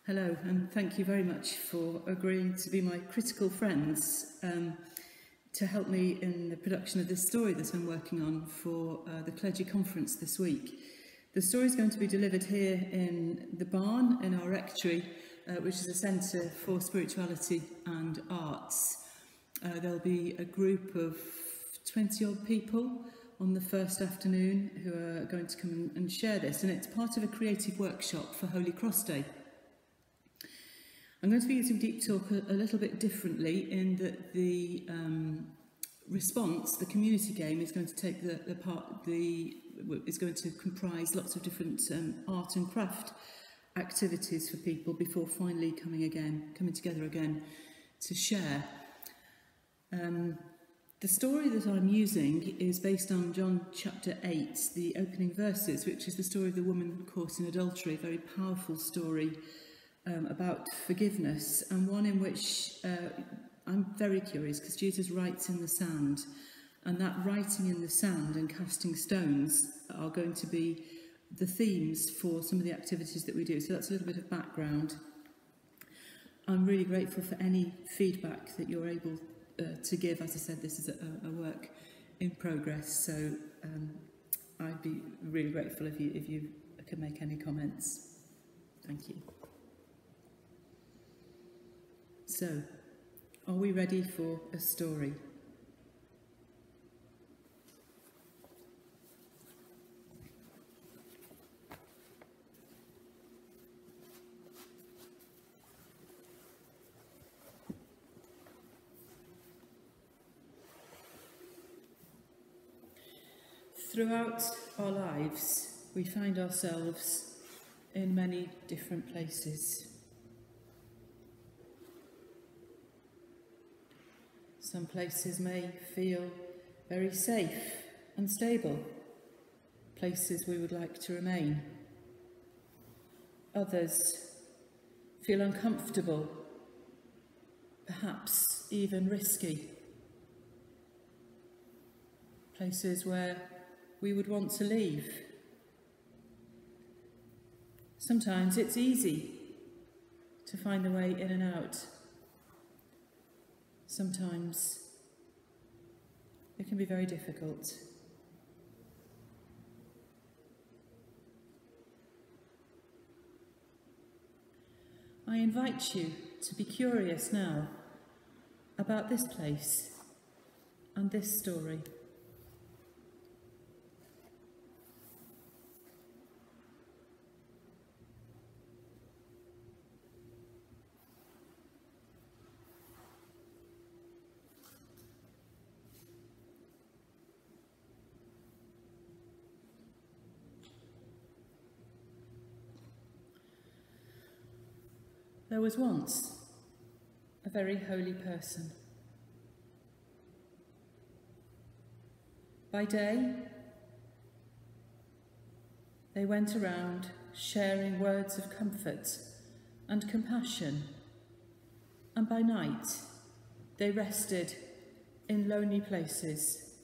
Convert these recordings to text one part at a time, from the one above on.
Hello, and thank you very much for agreeing to be my critical friends to help me in the production of this story that I'm working on for the clergy conference this week. The story is going to be delivered here in the barn in our rectory, which is a centre for spirituality and arts. There'll be a group of 20-odd people on the first afternoon who are going to come and share this, and it's part of a creative workshop for Holy Cross Day. I'm going to be using Deep Talk a little bit differently in that the response, the community game, is going to take is going to comprise lots of different art and craft activities for people before finally coming together again to share. The story that I'm using is based on John chapter 8, the opening verses, which is the story of the woman caught in adultery, a very powerful story about forgiveness, and one in which I'm very curious because Jesus writes in the sand, and that writing in the sand and casting stones are going to be the themes for some of the activities that we do. So that's a little bit of background. I'm really grateful for any feedback that you're able to give. As I said, this is a work in progress, so I'd be really grateful if you could make any comments. Thank you. So, are we ready for a story? Throughout our lives, we find ourselves in many different places. Some places may feel very safe and stable, places we would like to remain. Others feel uncomfortable, perhaps even risky, places where we would want to leave. Sometimes it's easy to find the way in and out. Sometimes it can be very difficult. I invite you to be curious now about this place and this story. There was once a very holy person. By day, they went around sharing words of comfort and compassion, and by night, they rested in lonely places,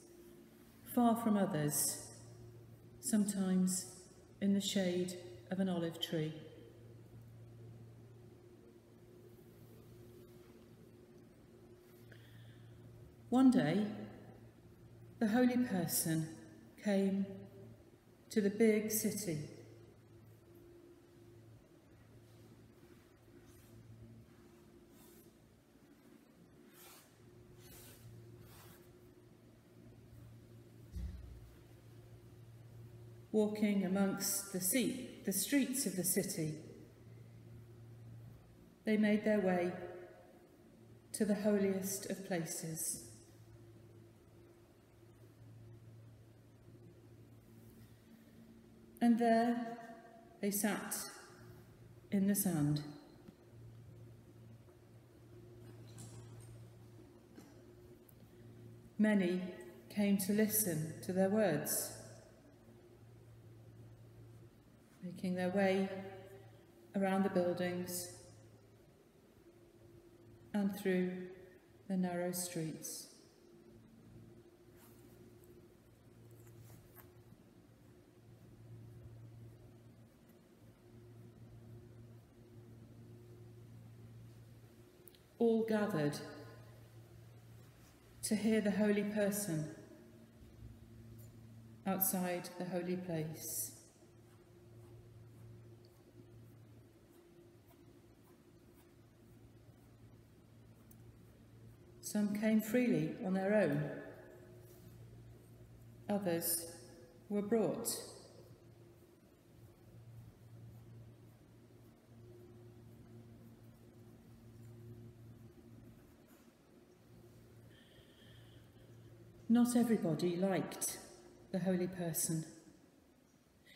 far from others, sometimes in the shade of an olive tree. One day, the holy person came to the big city. Walking amongst the streets of the city, they made their way to the holiest of places. And there they sat in the sand. Many came to listen to their words, making their way around the buildings and through the narrow streets. all gathered to hear the holy person outside the holy place. Some came freely on their own. Others were brought. Not everybody liked the holy person.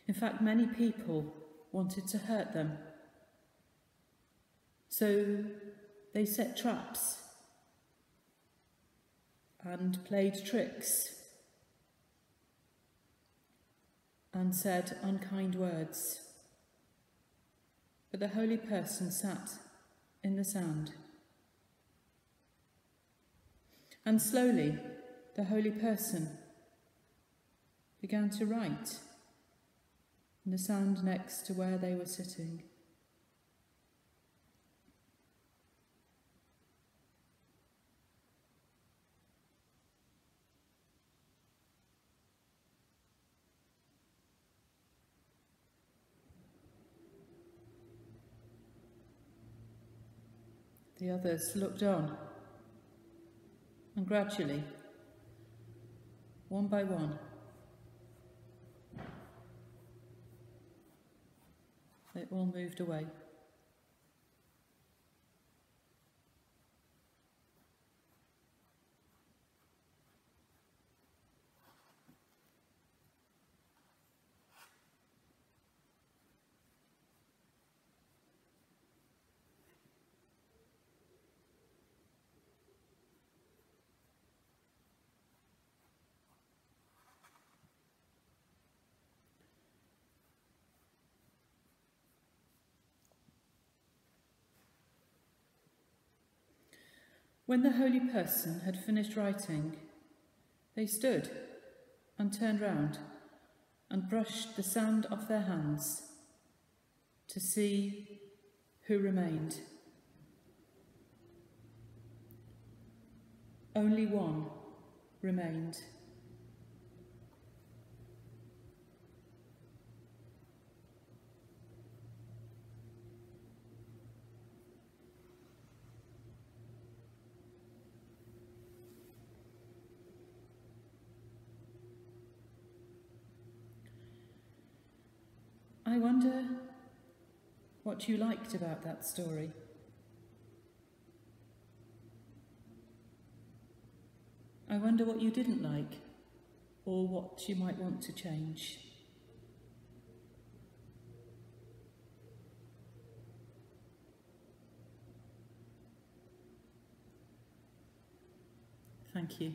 In fact, many people wanted to hurt them. So they set traps and played tricks and said unkind words. But the holy person sat in the sand. And slowly, the holy person began to write in the sand next to where they were sitting. The others looked on, and gradually, one by one, they all moved away. When the holy person had finished writing, they stood and turned round and brushed the sand off their hands to see who remained. Only one remained. I wonder what you liked about that story. I wonder what you didn't like, or what you might want to change. Thank you.